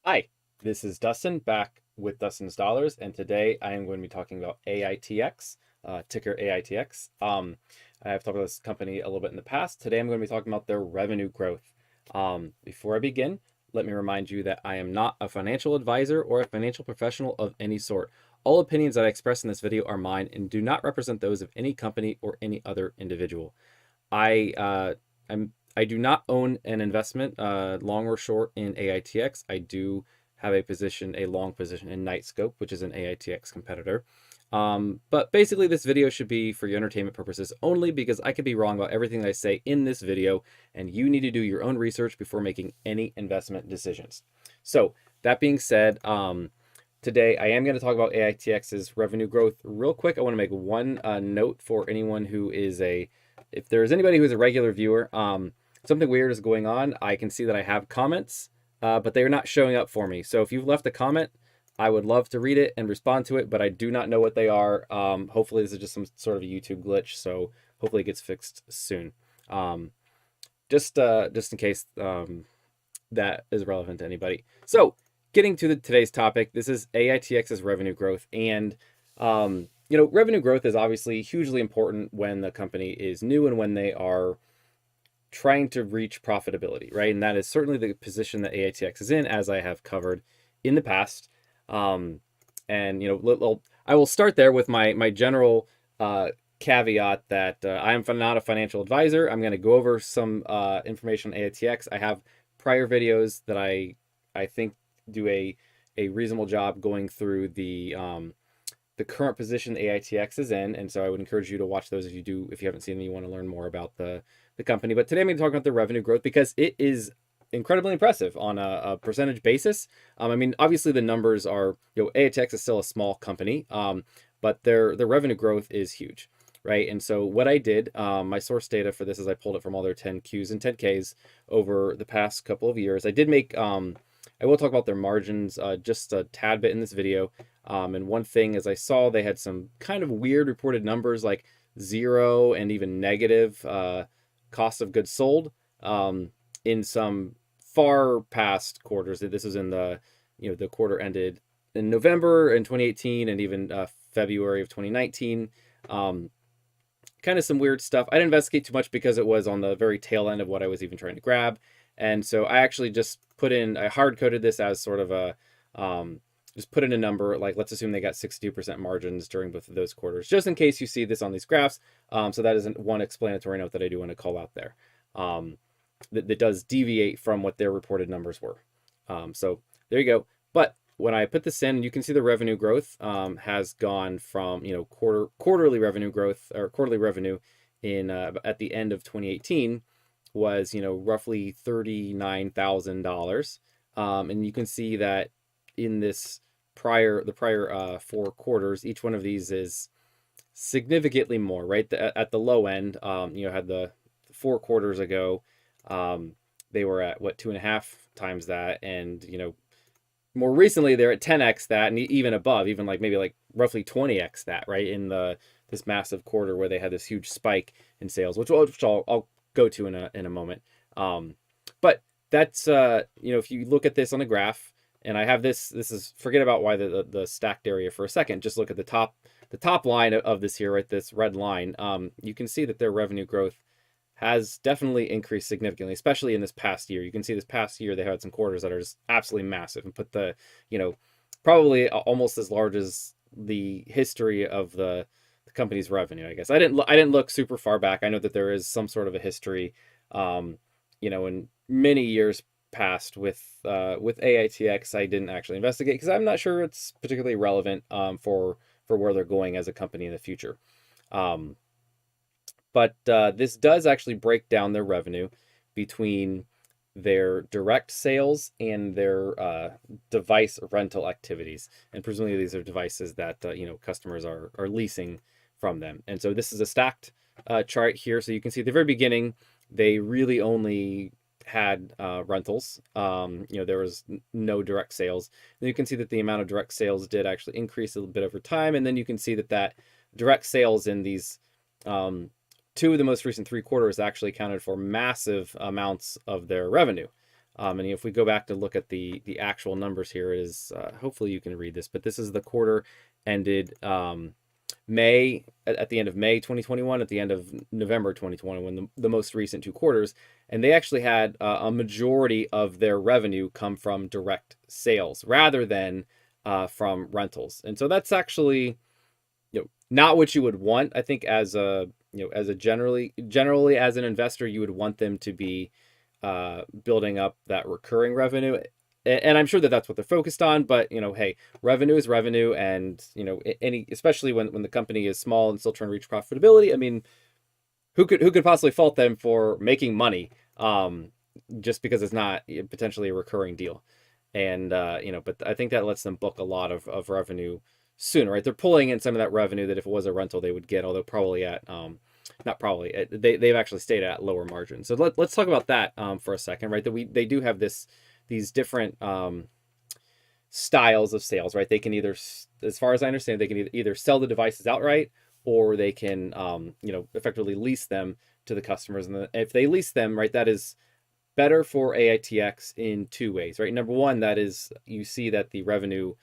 Hi, this is Dustin back with Dustin's Dollars, and today I am going to be talking about AITX, ticker AITX. I have talked about this company a little bit in the past. Today I'm going to be talking about their revenue growth. Before I begin, let me remind you that I am not a financial advisor or a financial professional of any sort. All opinions that I express in this video are mine and do not represent those of any company or any other individual. I do not own an investment, long or short, in AITX. I do have a long position in Nightscope, which is an AITX competitor. But basically, this video should be for your entertainment purposes only because I could be wrong about everything that I say in this video, and you need to do your own research before making any investment decisions. So that being said, today I am going to talk about AITX's revenue growth real quick. I want to make one note for anyone who is if there's anybody who is a regular viewer, something weird is going on. I can see that I have comments, but they are not showing up for me. So if you've left a comment, I would love to read it and respond to it, but I do not know what they are. Hopefully this is just some sort of a YouTube glitch, so hopefully it gets fixed soon. Just in case that is relevant to anybody. So getting to today's topic, this is AITX's revenue growth, and revenue growth is obviously hugely important when the company is new and when they are trying to reach profitability, right? And that is certainly the position that AITX is in, as I have covered in the past. And I will start there with my general caveat that I am not a financial advisor. I'm going to go over some information on AITX. I have prior videos that I think do a reasonable job going through the current position AITX is in, and so I would encourage you to watch those if you haven't seen them, you want to learn more about the company. But today I'm going to talk about the revenue growth because it is incredibly impressive on a percentage basis. I mean, obviously the numbers are, AITX is still a small company, but their revenue growth is huge, right? And so what I did, my source data for this is I pulled it from all their 10Qs and 10Ks over the past couple of years. I did make, I will talk about their margins just a tad bit in this video. And one thing is I saw they had some kind of weird reported numbers like 0 and even negative cost of goods sold in some far past quarters. This is in the quarter ended in November in 2018 and even February of 2019. Kind of some weird stuff. I didn't investigate too much because it was on the very tail end of what I was even trying to grab. And so I actually just I hard coded this as sort of a, just put in a number, like let's assume they got 62% margins during both of those quarters, just in case you see this on these graphs. So that isn't one explanatory note that I do want to call out there. That does deviate from what their reported numbers were. So there you go. But when I put this in, you can see the revenue growth has gone from quarterly revenue growth or quarterly revenue in at the end of 2018 was roughly $39,000, and you can see that in the prior 4 quarters, each one of these is significantly more, right? At the low end, had the 4 quarters ago, they were at 2.5 times that, and more recently they're at 10x that, and even above, even maybe roughly 20x that, right? In this massive quarter where they had this huge spike in sales, which I'll go to in a moment. But that's if you look at this on a graph, and I have this is, forget about why the stacked area for a second, just look at the top line of this here, right? This red line. You can see that their revenue growth has definitely increased significantly, especially in this past year. You can see this past year they had some quarters that are just absolutely massive and put the probably almost as large as the history of the company's revenue. I guess I didn't look super far back. I know that there is some sort of a history, in many years past with AITX. I didn't actually investigate because I'm not sure it's particularly relevant for where they're going as a company in the future. But this does actually break down their revenue between their direct sales and their device rental activities, and presumably these are devices that customers are leasing from them. And so this is a stacked chart here, so you can see at the very beginning they really only had rentals. There was no direct sales. And you can see that the amount of direct sales did actually increase a little bit over time, and then you can see that direct sales in these 2 of the most recent 3 quarters actually accounted for massive amounts of their revenue. And if we go back to look at the actual numbers here, is hopefully you can read this, but this is the quarter ended May, at the end of May 2021, at the end of November 2021, the most recent 2 quarters, and they actually had a majority of their revenue come from direct sales rather than from rentals. And so that's actually, not what you would want. I think as a, as a generally as an investor, you would want them to be building up that recurring revenue. And I'm sure that that's what they're focused on, but hey, revenue is revenue, and especially when the company is small and still trying to reach profitability. I mean, who could possibly fault them for making money, just because it's not potentially a recurring deal. And but I think that lets them book a lot of revenue sooner, right? They're pulling in some of that revenue that if it was a rental they would get, although probably at not probably, they've actually stayed at lower margins. So let's talk about that for a second, right? That they do have these different styles of sales, right? They can either, as far as I understand, they can either sell the devices outright, or they can effectively lease them to the customers. And if they lease them, right, that is better for AITX in 2 ways, right? Number one, that is, you see that the revenue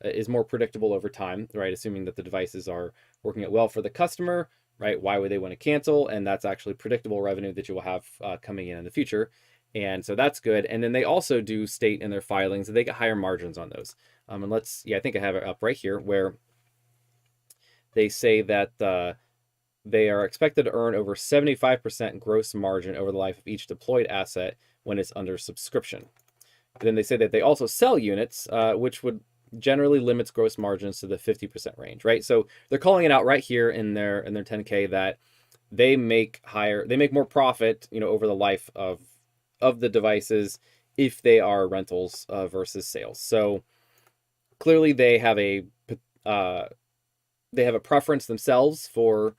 is more predictable over time, right? Assuming that the devices are working out well for the customer, right? Why would they want to cancel? And that's actually predictable revenue that you will have coming in the future. And so that's good. And then they also do state in their filings that they get higher margins on those. And I think I have it up right here, where they say that they are expected to earn over 75% gross margin over the life of each deployed asset when it's under subscription. And then they say that they also sell units, which would generally limits gross margins to the 50% range, right? So they're calling it out right here in their 10K that they make more profit, over the life of the devices if they are rentals versus sales. So clearly they have a preference themselves for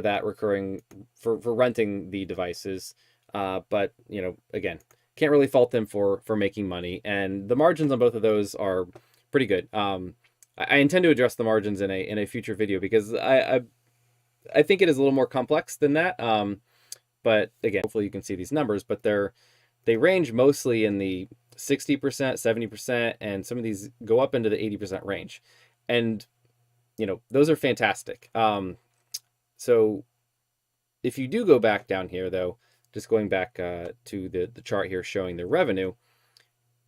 that recurring, for renting the devices, but again, can't really fault them for making money, and the margins on both of those are pretty good. I intend to address the margins in a future video, because I think it is a little more complex than that. But again, hopefully you can see these numbers, but they range mostly in the 60%, 70%, and some of these go up into the 80% range. And those are fantastic. So if you do go back down here, though, just going back to the chart here showing their revenue,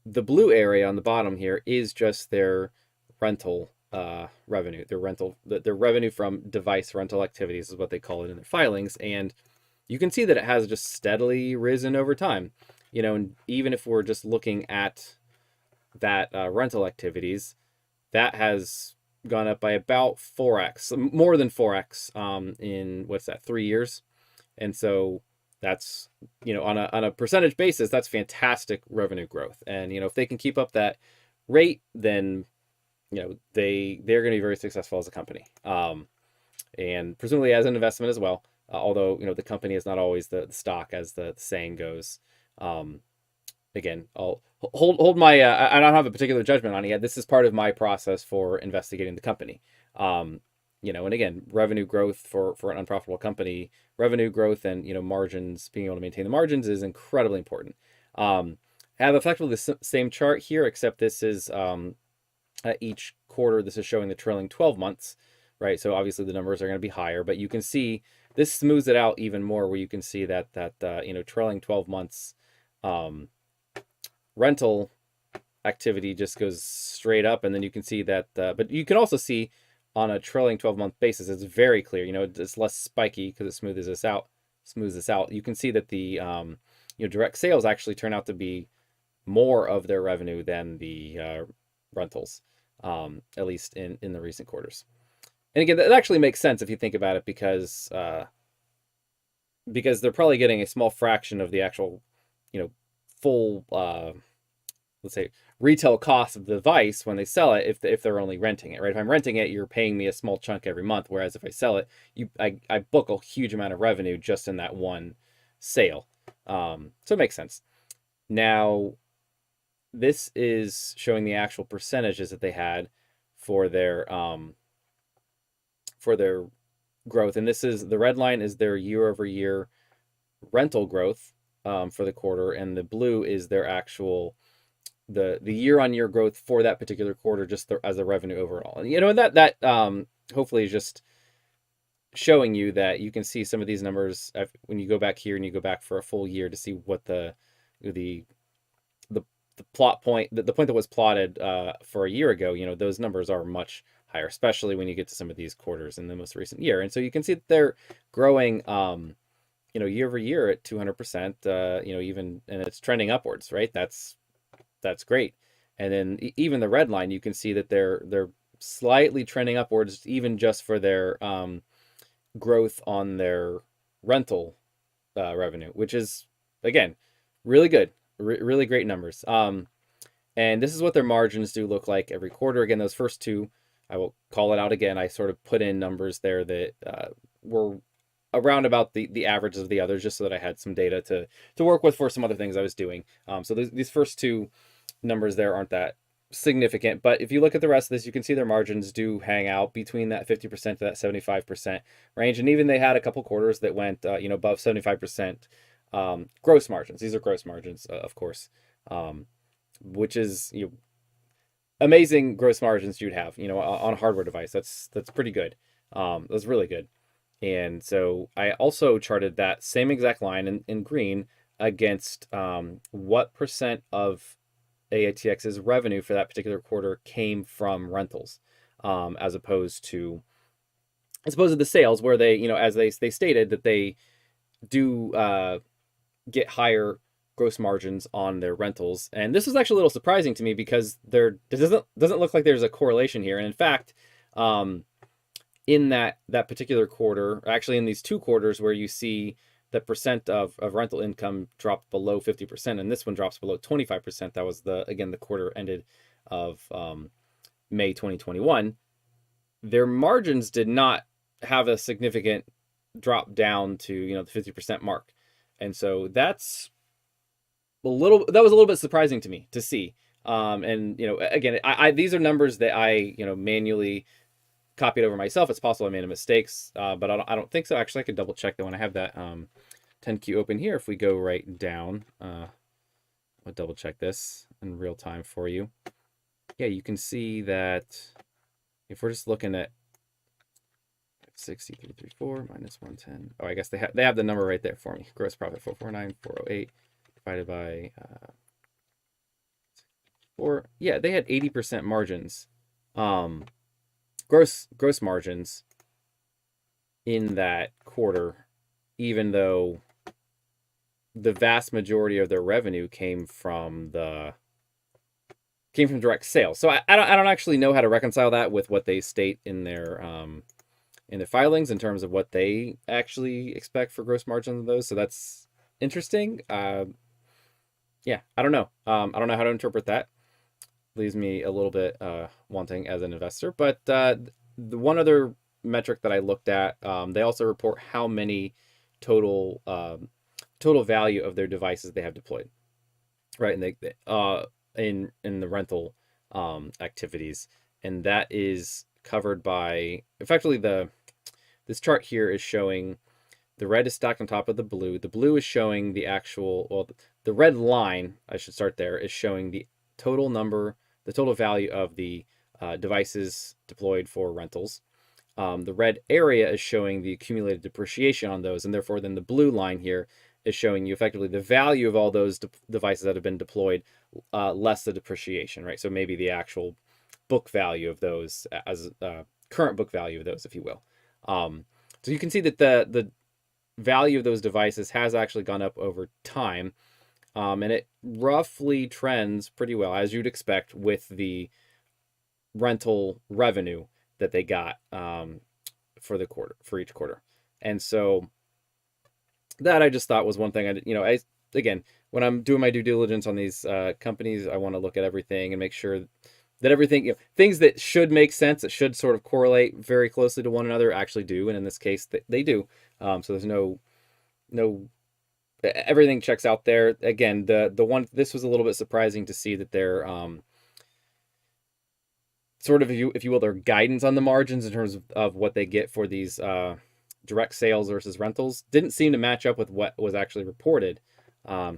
the blue area on the bottom here is just their rental revenue. Their revenue from device rental activities is what they call it in their filings. And you can see that it has just steadily risen over time. And even if we're just looking at that rental activities, that has gone up by about 4x, more than 4x in, 3 years. And so that's, on a percentage basis, that's fantastic revenue growth. And if they can keep up that rate, then they're going to be very successful as a company, and presumably as an investment as well. Although the company is not always the stock, as the saying goes. Again, I'll hold my I don't have a particular judgment on it yet. This is part of my process for investigating the company. And again, revenue growth for an unprofitable company, revenue growth and margins, being able to maintain the margins is incredibly important. I have effectively the same chart here, except this is each quarter. This is showing the trailing 12 months, right? So obviously the numbers are going to be higher, but you can see this smooths it out even more, where you can see that trailing 12 months rental activity just goes straight up, and then you can see that but you can also see on a trailing 12-month basis, it's very clear. It's less spiky because it smooths this out. You can see that the direct sales actually turn out to be more of their revenue than the rentals, at least in the recent quarters. And again, that actually makes sense if you think about it, because they're probably getting a small fraction of the actual full let's say retail cost of the device when they sell it, if they're only renting it, right? If I'm renting it, you're paying me a small chunk every month, whereas if I sell it, I book a huge amount of revenue just in that one sale. So it makes sense. Now, this is showing the actual percentages that they had for their growth, and this is, the red line is their year over year rental growth, for the quarter, and the blue is their actual the year-on-year growth for that particular quarter, just as a revenue overall. And that hopefully is just showing you that you can see some of these numbers when you go back here and you go back for a full year to see what the plot point, the point that was plotted for a year ago. Those numbers are much higher, especially when you get to some of these quarters in the most recent year. And so you can see that they're growing year over year at 200%, even, and it's trending upwards, right? That's great. And then even the red line, you can see that they're slightly trending upwards, even just for their growth on their rental revenue, which is, again, really good, really great numbers. And this is what their margins do look like every quarter. Again, those first two, I will call it out again. I sort of put in numbers there that were around about the average of the others, just so that I had some data to work with for some other things I was doing. So these first two numbers there aren't that significant, but if you look at the rest of this, you can see their margins do hang out between that 50% to that 75% range. And even they had a couple quarters that went above 75% gross margins. These are gross margins, of course, which is amazing gross margins you'd have on a hardware device. That's pretty good. That's really good. And so I also charted that same exact line in green against what percent of AITX's revenue for that particular quarter came from rentals, as opposed to the sales, where they, as they stated that they do get higher gross margins on their rentals. And this was actually a little surprising to me, because it doesn't look like there's a correlation here. And in fact, in that particular quarter, actually in these two quarters where you see the percent of rental income dropped below 50%, and this one drops below 25%. That was the quarter ended of May 2021. Their margins did not have a significant drop down to the 50% mark, and so that was a little bit surprising to me to see. And again, I these are numbers that I manually copied over myself. It's possible I made mistakes, but I don't think so. Actually, I could double check that when I have that 10Q open here. If we go right down, I'll double check this in real time for you. Yeah, you can see that if we're just looking at 6334 minus 110. Oh, I guess they have the number right there for me. Gross profit 449408 divided by 4. Yeah, they had 80% margins. Gross margins in that quarter, even though the vast majority of their revenue came from direct sales. So I don't actually know how to reconcile that with what they state in their filings in terms of what they actually expect for gross margins of those. So that's interesting. Yeah, I don't know. I don't know how to interpret that. Leaves me a little bit wanting as an investor. But the one other metric that I looked at, they also report how many total value of their devices they have deployed, right? And they in the rental activities, and that is covered by effectively this chart here is showing the red is stacked on top of the blue. The blue is showing the actual, the red line, I should start there, is showing the total value of the devices deployed for rentals. The red area is showing the accumulated depreciation on those, and therefore then the blue line here is showing you effectively the value of all those devices that have been deployed, less the depreciation, right? So maybe the actual book value of those, as current book value of those, if you will. So you can see that the value of those devices has actually gone up over time, and it roughly trends pretty well, as you'd expect, with the rental revenue that they got for each quarter. And so that I just thought was one thing again, when I'm doing my due diligence on these companies, I want to look at everything and make sure that everything, things that should make sense, that should sort of correlate very closely to one another, actually do. And in this case, they do. So there's no everything checks out there. Again, this was a little bit surprising to see that they're sort of, if you will, their guidance on the margins in terms of what they get for these direct sales versus rentals didn't seem to match up with what was actually reported.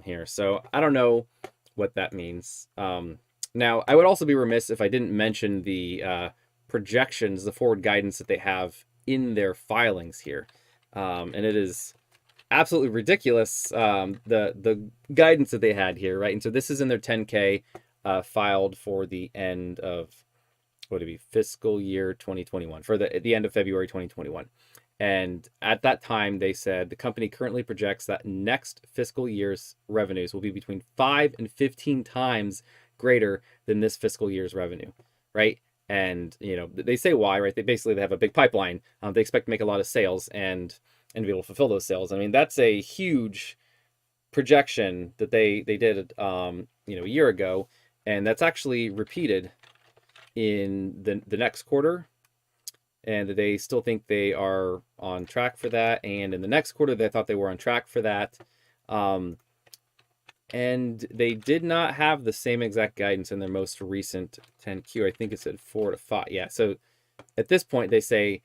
here. So I don't know what that means. Now, I would also be remiss if I didn't mention the projections, the forward guidance that they have in their filings here. And it is absolutely ridiculous, the guidance that they had here, right? And so this is in their 10K filed for the end of, what would it be, fiscal year 2021, for the end of February 2021. And at that time, they said the company currently projects that next fiscal year's revenues will be between 5 and 15 times greater than this fiscal year's revenue, right? And they say why, right? They have a big pipeline. They expect to make a lot of sales and be able to fulfill those sales. I mean, that's a huge projection that they did a year ago, and that's actually repeated in the next quarter, and they still think they are on track for that. And in the next quarter, they thought they were on track for that. And they did not have the same exact guidance in their most recent 10Q. I think it said 4 to 5. Yeah. So at this point, they say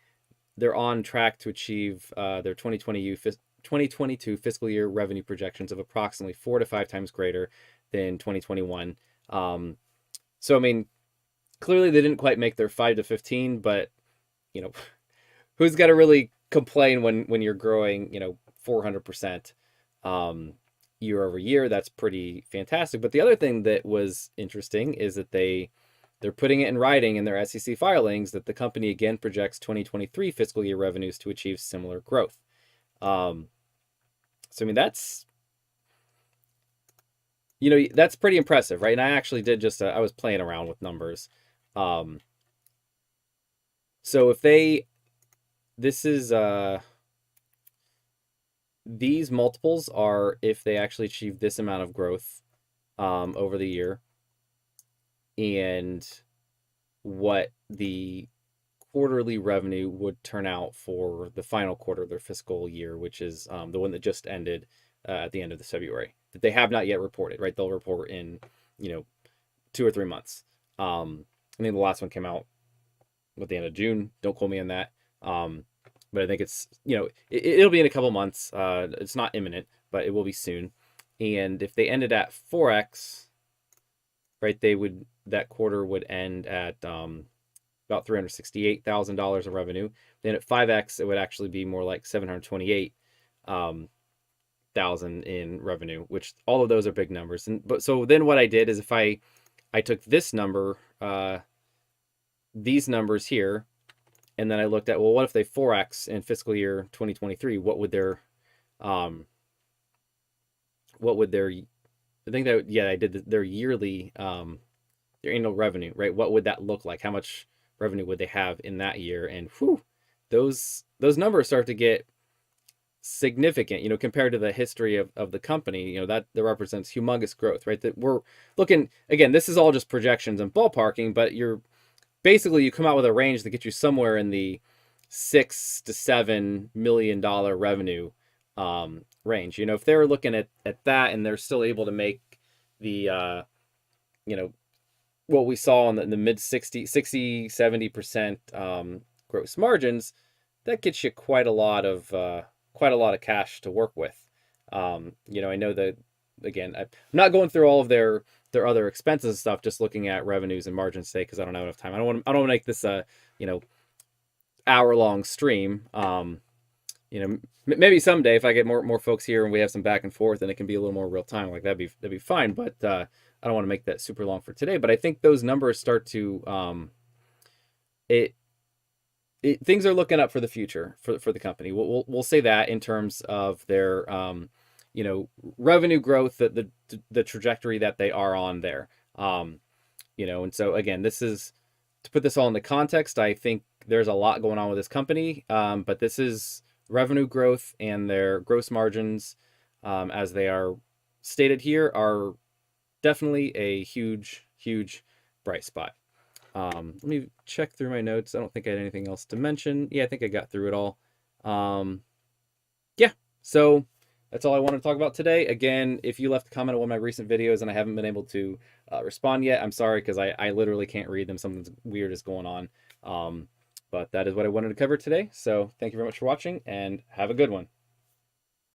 they're on track to achieve their 2022 fiscal year revenue projections of approximately 4 to 5 times greater than 2021. So, I mean, clearly they didn't quite make their 5 to 15, but who's got to really complain when you're growing 400% year over year? That's pretty fantastic. But the other thing that was interesting is that they're putting it in writing in their SEC filings that the company again projects 2023 fiscal year revenues to achieve similar growth. So I mean, that's pretty impressive, right? And I actually did I was playing around with numbers. So if these multiples are if they actually achieve this amount of growth over the year, and what the quarterly revenue would turn out for the final quarter of their fiscal year, which is the one that just ended at the end of this February, that they have not yet reported, right? They'll report in 2 or 3 months. I mean, the last one came out at the end of June. Don't quote me on that. But I think it's, it'll be in a couple months. It's not imminent, but it will be soon. And if they ended at 4x, right, that quarter would end at about $368,000 of revenue. Then at 5x, it would actually be more like $728,000 in revenue, which all of those are big numbers. But so then what I did is if I took this number, these numbers here, and then I looked at, well, what if they 4x in fiscal year 2023? What would their I think that, yeah, I did their yearly, their annual revenue, right? What would that look like? How much revenue would they have in that year? And whew, those numbers start to get significant, compared to the history of the company, that represents humongous growth, right? That we're looking, again, this is all just projections and ballparking, but you come out with a range that gets you somewhere in the $6 to $7 million revenue range. If they're looking at that and they're still able to make the what we saw in the mid 60-70% gross margins, that gets you quite a lot of cash to work with. I know that, again, I'm not going through all of their other expenses and stuff, just looking at revenues and margins today, because I don't have enough time. I don't want to make this a hour-long stream. Maybe someday if I get more folks here and we have some back and forth and it can be a little more real time, like that'd be fine. But I don't want to make that super long for today. But I think those numbers start to things are looking up for the future for the company. We'll say that in terms of their revenue growth, the trajectory that they are on there. And so again, this is to put this all into context. I think there's a lot going on with this company, but this is revenue growth, and their gross margins, as they are stated here, are definitely a huge bright spot. Let me check through my notes. I don't think I had anything else to mention. Yeah, I think I got through it all. Yeah, so that's all I wanted to talk about today. Again, if you left a comment on one of my recent videos and I haven't been able to respond yet, I'm sorry, because I literally can't read them. Something weird is going on. But that is what I wanted to cover today. So thank you very much for watching, and have a good one.